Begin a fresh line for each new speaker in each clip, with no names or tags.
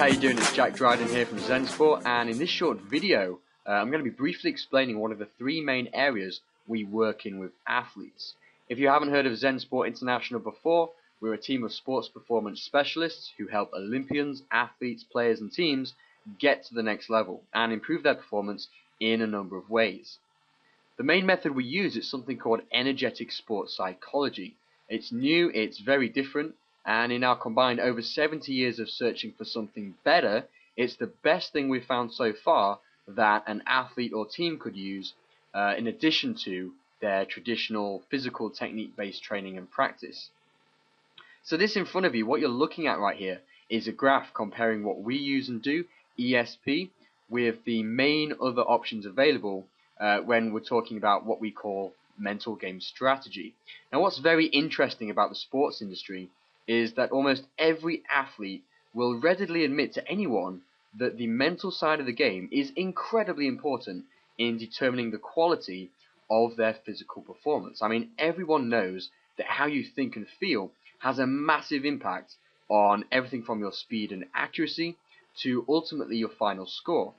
you doing? It's Dryden here from Zensport, and in this short video I'm going to be briefly explaining one of the three main areas we work in with athletes. If you haven't heard of Zensport International before, we're a team of sports performance specialists who help Olympians, athletes, players and teams get to the next level and improve their performance in a number of ways. The main method we use is something called energetic sports psychology. It's new, it's very different, and in our combined over 70 years of searching for something better, it's the best thing we've found so far that an athlete or team could use in addition to their traditional physical technique-based training and practice. So this in front of you, what you're looking at right here, is a graph comparing what we use and do, ESP, with the main other options available when we're talking about what we call mental game strategy. Now what's very interesting about the sports industry is that almost every athlete will readily admit to anyone that the mental side of the game is incredibly important in determining the quality of their physical performance. I mean, everyone knows that how you think and feel has a massive impact on everything from your speed and accuracy to ultimately your final score.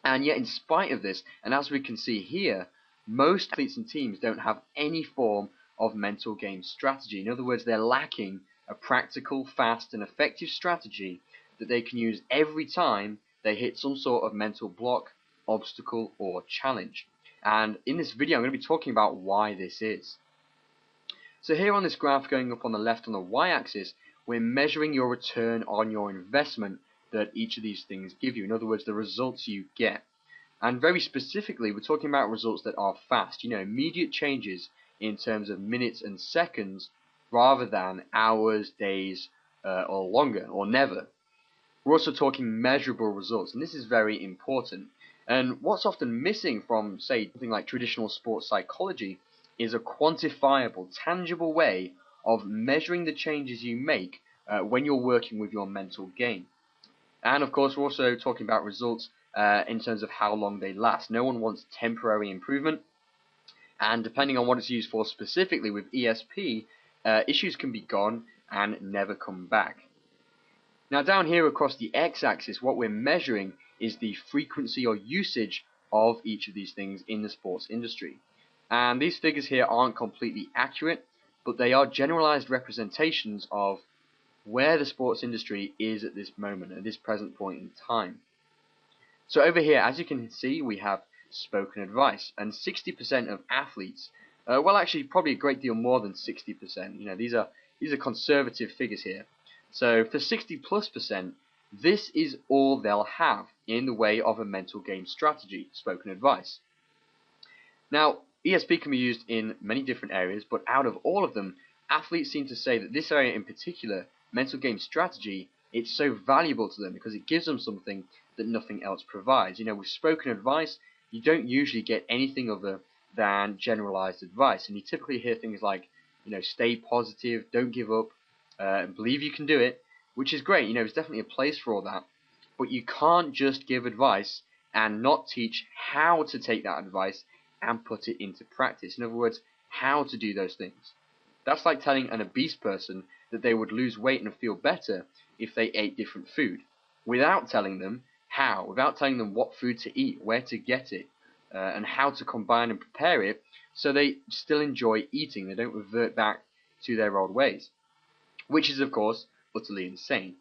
And yet in spite of this, and as we can see here, most athletes and teams don't have any form of mental game strategy. In other words, they're lacking a practical, fast and effective strategy that they can use every time they hit some sort of mental block, obstacle or challenge. And in this video I'm going to be talking about why this is. So here on this graph going up on the left on the y-axis, we're measuring your return on your investment that each of these things give you. In other words, the results you get. And very specifically, we're talking about results that are fast, immediate changes in terms of minutes and seconds rather than hours, days, or longer, or never. We're also talking measurable results, and this is very important. And what's often missing from, say, something like traditional sports psychology is a quantifiable, tangible way of measuring the changes you make when you're working with your mental game. And of course, we're also talking about results in terms of how long they last. No one wants temporary improvement, and depending on what it's used for specifically with ESP, issues can be gone and never come back. Now down here across the x-axis, what we're measuring is the frequency or usage of each of these things in the sports industry. And these figures here aren't completely accurate, but they are generalized representations of where the sports industry is at this moment, at this present point in time. So over here, as you can see, we have spoken advice, and 60% of athletes, well actually probably a great deal more than 60%, these are conservative figures here. So for 60+%, this is all they'll have in the way of a mental game strategy, spoken advice. Now, ESP can be used in many different areas, but out of all of them, athletes seem to say that this area in particular, mental game strategy, it's so valuable to them because it gives them something that nothing else provides. With spoken advice, you don't usually get anything other than generalized advice, and you typically hear things like, stay positive, don't give up, believe you can do it, which is great. There's definitely a place for all that, but you can't just give advice and not teach how to take that advice and put it into practice. In other words, how to do those things. That's like telling an obese person that they would lose weight and feel better if they ate different food, without telling them how, without telling them what food to eat, where to get it, and how to combine and prepare it so they still enjoy eating, they don't revert back to their old ways, which is of course utterly insane.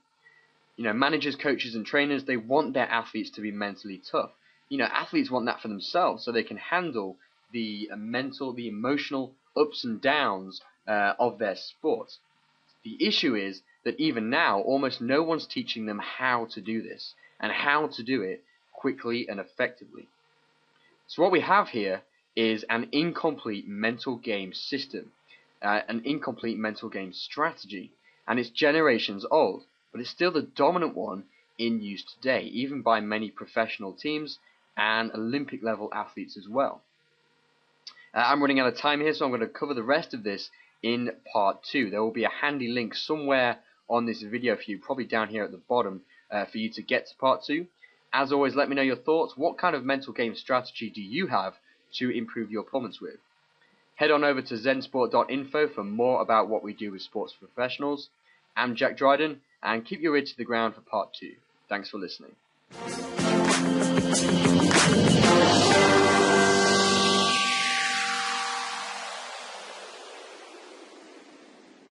Managers, coaches and trainers, they want their athletes to be mentally tough. Athletes want that for themselves so they can handle the mental, the emotional ups and downs of their sport. The issue is that even now, almost no one's teaching them how to do this, and how to do it quickly and effectively. So what we have here is an incomplete mental game system, an incomplete mental game strategy, and it's generations old, but it's still the dominant one in use today, even by many professional teams and Olympic level athletes as well. I'm running out of time here, so I'm going to cover the rest of this in part 2. There will be a handy link somewhere on this video for you, probably down here at the bottom, for you to get to part 2. As always, let me know your thoughts. What kind of mental game strategy do you have to improve your performance with? Head on over to zensport.info for more about what we do with sports professionals. I'm Jayc Dryden, and keep your ear to the ground for part 2. Thanks for listening.